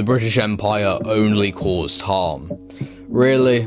British Empire only caused harm. Really?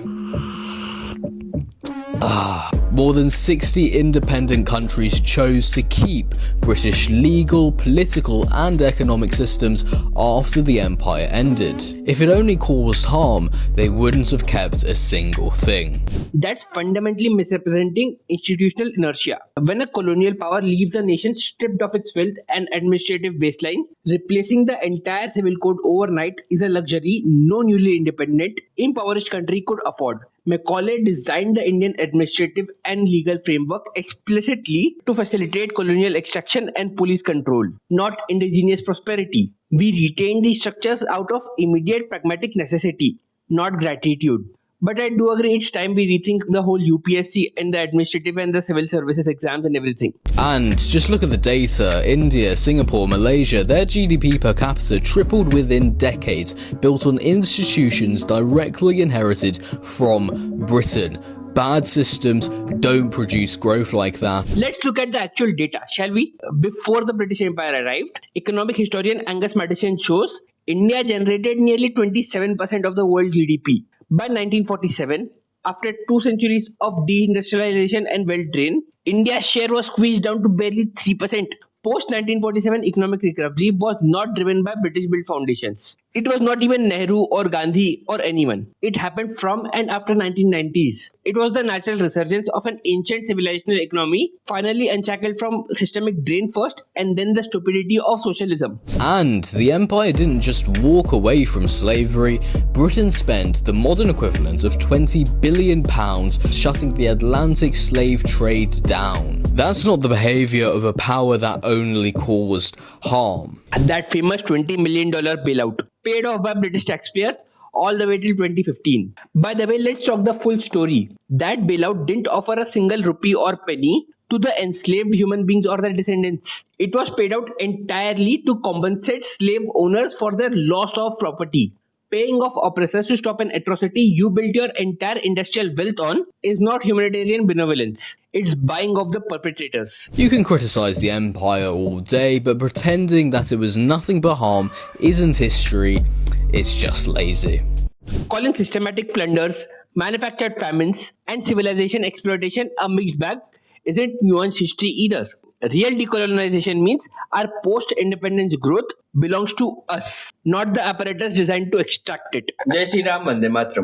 More than 60 independent countries chose to keep British legal, political and economic systems after the empire ended. If it only caused harm, they wouldn't have kept a single thing. That's fundamentally misrepresenting institutional inertia. When a colonial power leaves a nation stripped of its wealth and administrative baseline, replacing the entire civil code overnight is a luxury no newly independent, impoverished country could afford. Macaulay designed the Indian administrative and legal framework explicitly to facilitate colonial extraction and police control, not indigenous prosperity. We retain these structures out of immediate pragmatic necessity, not gratitude. But I do agree it's time we rethink the whole UPSC and the administrative and the civil services exams and everything. And just look at the data. India, Singapore, Malaysia, their GDP per capita tripled within decades, built on institutions directly inherited from Britain. Bad systems don't produce growth like that. Let's look at the actual data, shall we? Before the British Empire arrived, economic historian Angus Maddison shows India generated nearly 27% of the world GDP. By 1947, after 2 centuries of deindustrialization and wealth drain, India's share was squeezed down to barely 3%. Post-1947 economic recovery was not driven by British-built foundations. It was not even Nehru or Gandhi or anyone. It happened from and after 1990s. It was the natural resurgence of an ancient civilizational economy, finally unshackled from systemic drain first and then the stupidity of socialism. And the empire didn't just walk away from slavery. Britain spent the modern equivalent of £20 billion shutting the Atlantic slave trade down. That's not the behavior of a power that only caused harm. And that famous $20 million bailout, paid off by British taxpayers all the way till 2015. By the way, let's talk the full story. That bailout didn't offer a single rupee or penny to the enslaved human beings or their descendants. It was paid out entirely to compensate slave owners for their loss of property. Paying off oppressors to stop an atrocity you built your entire industrial wealth on is not humanitarian benevolence. It's buying off the perpetrators. You can criticize the empire all day, but pretending that it was nothing but harm isn't history, it's just lazy. Calling systematic plunders, manufactured famines, and civilization exploitation a mixed bag isn't nuanced history either. Real decolonization means our post-independence growth belongs to us, not the apparatus designed to extract it. Jai Shri Ram, Vande Mataram.